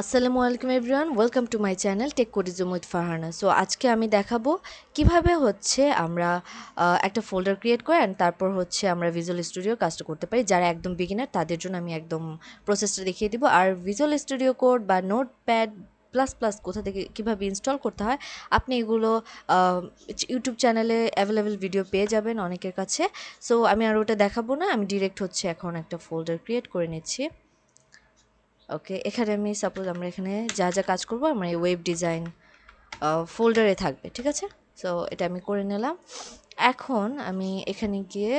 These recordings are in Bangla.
আসসালামু আলাইকুম everyone, welcome to my channel Tech Codism with Farhana. So আজকে আমি দেখাবো কিভাবে হচ্ছে আমরা একটা ফোল্ডার ক্রিয়েট করে and তারপর হচ্ছে আমরা ভিজুয়াল স্টুডিও কাজটা করতে পারি। যারা একদম বিগিনার তাদের জন্য আমি একদম প্রসেসটা দেখিয়ে দিব। আর ভিজুয়াল স্টুডিও কোড বা নোটপ্যাড প্লাস প্লাস কোথা থেকে কীভাবে ইনস্টল করতে হয় আপনি এগুলো ইউটিউব চ্যানেলে অ্যাভেলেবেল ভিডিও পেয়ে যাবেন অনেকের কাছে। সো আমি আর ওটা দেখাবো না, আমি ডিরেক্ট হচ্ছে এখন একটা ফোল্ডার ক্রিয়েট করে নিচ্ছি। ওকে, এখানে আমি সাপোজ আমরা এখানে যা যা কাজ করব আমরা এই ওয়েব ডিজাইন ফোল্ডারে থাকবে, ঠিক আছে। সো এটা আমি করে নিলাম। এখন আমি এখানে গিয়ে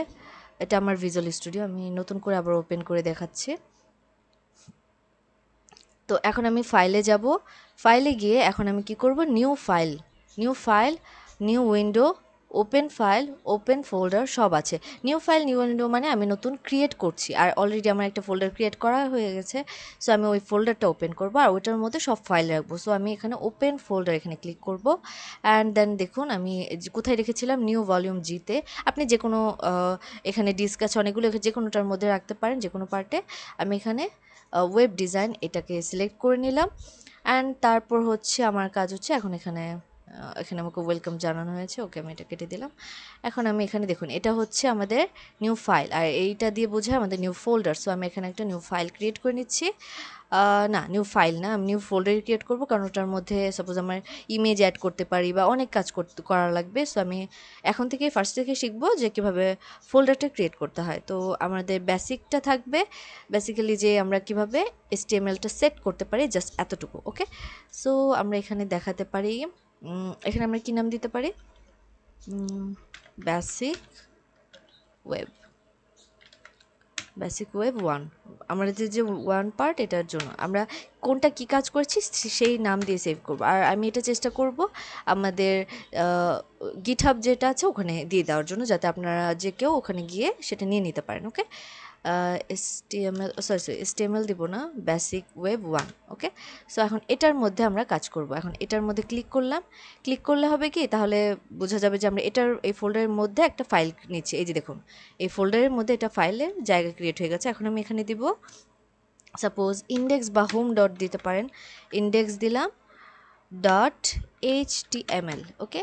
এটা আমার ভিজুয়াল স্টুডিও আমি নতুন করে আবার ওপেন করে দেখাচ্ছি। তো এখন আমি ফাইলে যাব, ফাইলে গিয়ে এখন আমি কি করব, new file new window, open file, open folder সব আছে। নিউ ফাইল নিউ উইন্ডো মানে আমি নতুন ক্রিয়েট করছি, আর অলরেডি আমার একটা ফোল্ডার ক্রিয়েট করা হয়ে গেছে। সো আমি ওই ফোল্ডারটা ওপেন করব আর ওইটার মধ্যে সব ফাইল রাখবো। সো আমি এখানে ওপেন ফোল্ডার এখানে ক্লিক করব অ্যান্ড দেন দেখুন আমি কোথায় রেখেছিলাম, নিউ ভলিউম জিতে। আপনি যে কোনো এখানে ডিস্ক আছে অনেকগুলো, যে কোনোটার মধ্যে রাখতে পারেন, যে কোনো পার্টে। আমি এখানে ওয়েব ডিজাইন এটাকে সিলেক্ট করে নিলাম অ্যান্ড তারপর হচ্ছে আমার কাজ হচ্ছে এখন এখানে এখানে আমাকে ওয়েলকাম জানানো হয়েছে, ওকে আমি এটা কেটে দিলাম। এখন আমি এখানে দেখুন এটা হচ্ছে আমাদের নিউ ফাইল আর এইটা দিয়ে বোঝায় আমাদের নিউ ফোল্ডার। সো আমি এখানে একটা নিউ ফাইল ক্রিয়েট করে নিচ্ছি। না, নিউ ফাইল না, আমি নিউ ফোল্ডার ক্রিয়েট করব, কারণ ওটার মধ্যে সাপোজ আমার ইমেজ অ্যাড করতে পারি বা অনেক কাজ করা লাগবে। সো আমি এখন থেকে ফার্স্ট থেকে শিখবো যে কীভাবে ফোল্ডারটা ক্রিয়েট করতে হয়। তো আমাদের বেসিকটা থাকবে, বেসিক্যালি যে আমরা কীভাবে HTML-টা সেট করতে পারি, জাস্ট এতটুকু। ওকে, সো আমরা এখানে দেখাতে পারি, এখানে আমরা কী নাম দিতে পারি, বেসিক ওয়েব, বেসিক ওয়েব 1। আমরা যে 1 পার্ট, এটার জন্য আমরা কোনটা কি কাজ করছি সেই নাম দিয়ে সেভ করব। আর আমি এটা চেষ্টা করব আমাদের গিটহাব যেটা আছে ওখানে দিয়ে দেওয়ার জন্য, যাতে আপনারা যে কেউ ওখানে গিয়ে সেটা নিয়ে নিতে পারেন। ওকে, HTML দিব না, বেসিক ওয়েব 1। ওকে, সো এখন এটার মধ্যে আমরা কাজ করব। এখন এটার মধ্যে ক্লিক করলাম, ক্লিক করলে হবে কি, তাহলে বোঝা যাবে যে আমরা এটার এই ফোল্ডারের মধ্যে একটা ফাইল নিচ্ছি। এই যে দেখুন এই ফোল্ডারের মধ্যে এটা ফাইলের জায়গা ক্রিয়েট হয়ে গেছে। এখন আমি এখানে দিব সাপোজ ইন্ডেক্স বা হোম ডট দিতে পারেন, ইন্ডেক্স দিলাম ডট HTML। ওকে,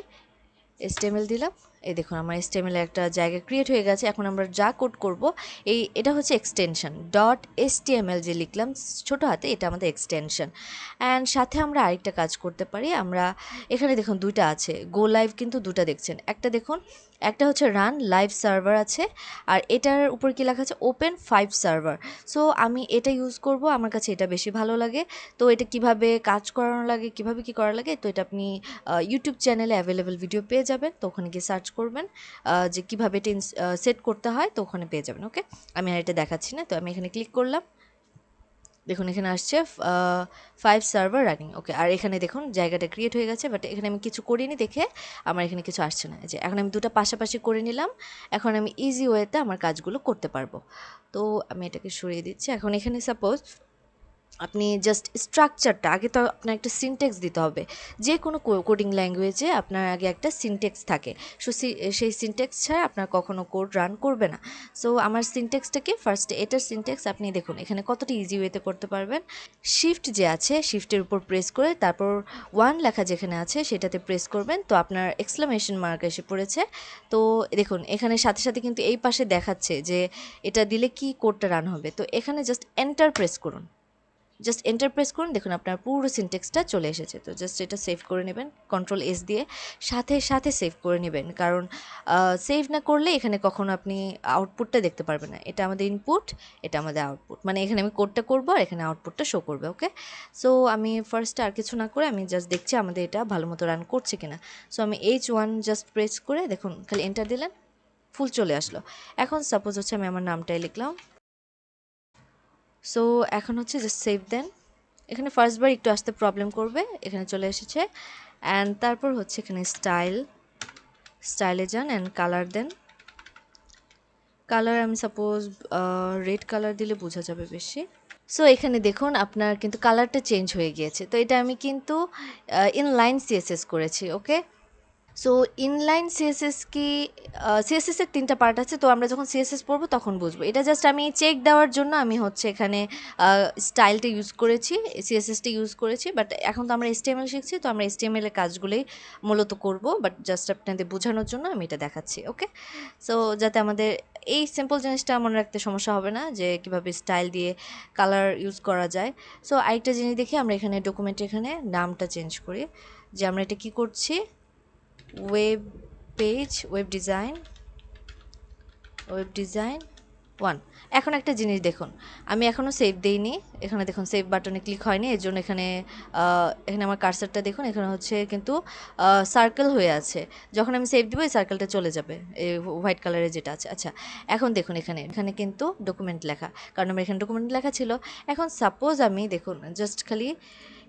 HTML দিলাম। এই দেখুন আমার HTML একটা জায়গা ক্রিয়েট হয়ে গেছে। এখন আমরা যা কোড করব, এটা হচ্ছে এক্সটেনশন ডট HTML যে লিখলাম ছোট হাতে, এটা আমাদের এক্সটেনশন। অ্যান্ড সাথে আমরা আরেকটা কাজ করতে পারি, আমরা এখানে দেখুন দুইটা আছে, গো লাইভ কিন্তু দুটা দেখছেন, একটা দেখুন একটা হচ্ছে রান লাইভ সার্ভার আছে, আর এটার উপর কি লেখা আছে, ওপেন 5 সার্ভার। সো আমি এটা ইউজ করব, আমার কাছে এটা বেশি ভালো লাগে। তো এটা কিভাবে কাজ করানো লাগে, কিভাবে কি করা লাগে, তো এটা আপনি ইউটিউব চ্যানেলে অ্যাভেলেবেল ভিডিও পেয়ে যাবেন। তো ওখানে গিয়ে সার্চ করবেন যে কীভাবে এটা সেট করতে হয়, তো ওখানে পেয়ে যাবেন। ওকে, আমি আর এটা দেখাচ্ছি না। তো আমি এখানে ক্লিক করলাম, দেখুন এখানে আসছে 5 সার্ভার রানিং। ওকে, আর এখানে দেখুন জায়গাটা ক্রিয়েট হয়ে গেছে, বাট এখানে আমি কিছু করিনি দেখে আমার এখানে কিছু আসছে না। যে এখন আমি দুটো পাশাপাশি করে নিলাম, এখন আমি ইজি ওয়েতে আমার কাজগুলো করতে পারবো। তো আমি এটাকে সরিয়ে দিচ্ছি। এখন এখানে সাপোজ আপনি জাস্ট স্ট্রাকচারটা আগে, তো আপনার একটা সিনটেক্স দিতে হবে। যে কোনো কোডিং ল্যাঙ্গুয়েজে আপনার আগে একটা সিনটেক্স থাকে। সো সেই সিনটেক্স ছাড়া আপনার কখনো কোড রান করবে না। সো আমার সিনটেক্সটা কি, ফার্স্টে এটার সিনটেক্স আপনি দেখুন এখানে কতটা ইজি ওয়েতে করতে পারবেন। শিফট যে আছে, শিফটের উপর প্রেস করে তারপর 1 লেখা যেখানে আছে সেটাতে প্রেস করবেন, তো আপনার এক্সক্লামেশন মার্ক এসে পড়েছে। তো দেখুন এখানে সাথে সাথে কিন্তু এই পাশে দেখাচ্ছে যে এটা দিলে কি কোডটা রান হবে। তো এখানে জাস্ট এন্টার প্রেস করুন, জাস্ট এন্টার প্রেস করুন, দেখুন আপনার পুরো সিনটেক্সটা চলে এসেছে। তো জাস্ট এটা সেভ করে নেবেন কন্ট্রোল S দিয়ে, সাথে সাথে সেভ করে নেবেন, কারণ সেভ না করলে এখানে কখনো আপনি আউটপুটটা দেখতে পারবেন না। এটা আমাদের ইনপুট, এটা আমাদের আউটপুট, মানে এখানে আমি কোডটা করবো আর এখানে আউটপুটটা শো করবে। ওকে, সো আমি ফার্স্টে আর কিছু না করে আমি জাস্ট দেখছি আমাদের এটা ভালো মতো রান করছে কিনা। সো আমি H1 জাস্ট প্রেস করে দেখুন খালি এন্টার দিলেন, ফুল চলে আসলো। এখন সাপোজ হচ্ছে আমি আমার নামটাই লিখলাম। সো এখন হচ্ছে জাস্ট সেভ দেন, এখানে ফার্স্টবার একটু আসতে প্রবলেম করবে, এখানে চলে এসেছে। অ্যান্ড তারপর হচ্ছে এখানে স্টাইলে যান অ্যান্ড কালার দেন। কালার আমি সাপোজ রেড কালার দিলে বোঝা যাবে বেশি। সো এখানে দেখুন আপনার কিন্তু কালারটা চেঞ্জ হয়ে গিয়েছে। তো এটা আমি কিন্তু ইনলাইন CSS করেছি। ওকে, সো ইনলাইন সিএসএস কি, সিএসএস এর 3টা পার্ট আছে, তো আমরা যখন সিএসএস পড়বো তখন বুঝবো। এটা জাস্ট আমি চেক দেওয়ার জন্য আমি হচ্ছে এখানে স্টাইলটা ইউজ করেছি, সিএসএসটা ইউজ করেছি, বাট এখন তো আমরা এসটিএমএল শিখছি, তো আমরা এসটিএমএল এর কাজগুলোই মূলত করব, বাট জাস্ট আপনাদের বোঝানোর জন্য আমি এটা দেখাচ্ছি। ওকে, সো যাতে আমাদের এই সিম্পল জিনিসটা মনে রাখতে সমস্যা হবে না যে কিভাবে স্টাইল দিয়ে কালার ইউজ করা যায়। সো আরেকটা জিনিস দেখি, আমরা এখানে ডকুমেন্টে এখানে নামটা চেঞ্জ করি, যে আমরা এটা কি করছি, ওয়েব পেজ, ওয়েব ডিজাইন 1। এখন একটা জিনিস দেখুন, আমি এখনও সেভ দেইনি, এখানে দেখুন সেভ বাটনে ক্লিক হয়নি, এর জন্য এখানে এখানে আমার কার্সারটা দেখুন, এখানে হচ্ছে কিন্তু সার্কেল হয়ে আছে। যখন আমি সেভ দিব এই সার্কেলটা চলে যাবে, এই হোয়াইট কালারের যেটা আছে। আচ্ছা, এখন দেখুন এখানে এখানে কিন্তু ডকুমেন্ট লেখা, কারণ আমার এখানে ডকুমেন্ট লেখা ছিল। এখন সাপোজ আমি দেখুন জাস্ট খালি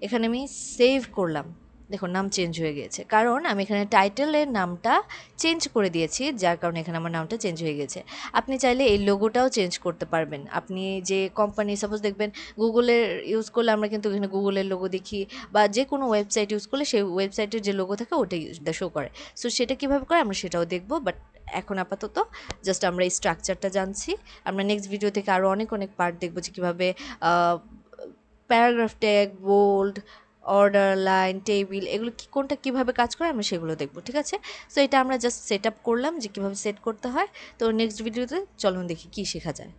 এখানে আমি সেভ করলাম, দেখুন নাম চেঞ্জ হয়ে গিয়েছে, কারণ আমি এখানে টাইটেলের নামটা চেঞ্জ করে দিয়েছি, যার কারণে এখানে আমার নামটা চেঞ্জ হয়ে গেছে। আপনি চাইলে এই লোগোটাও চেঞ্জ করতে পারবেন। আপনি যে কোম্পানি সাপোজ দেখবেন গুগলের ইউজ করলে আমরা কিন্তু এখানে গুগলের লোগো দেখি, বা যে কোনো ওয়েবসাইট ইউজ করলে সেই ওয়েবসাইটের যে লোগো থাকে ওটাই শো করে। সো সেটা কীভাবে করে আমরা সেটাও দেখব, বাট এখন আপাতত জাস্ট আমরা এই স্ট্রাকচারটা জানছি। আমরা নেক্সট ভিডিও থেকে আরও অনেক অনেক পার্ট দেখবো, যে কীভাবে paragraph tag, bold, order, line, table, এগুলো কি কোনটা কীভাবে কাজ করে আমরা সেগুলো দেখবো, ঠিক আছে? সো এটা আমরা জাস্ট সেট আপ করলাম যে কীভাবে সেট করতে হয়। তো নেক্সট ভিডিওতে চলুন দেখি কী শেখা যায়।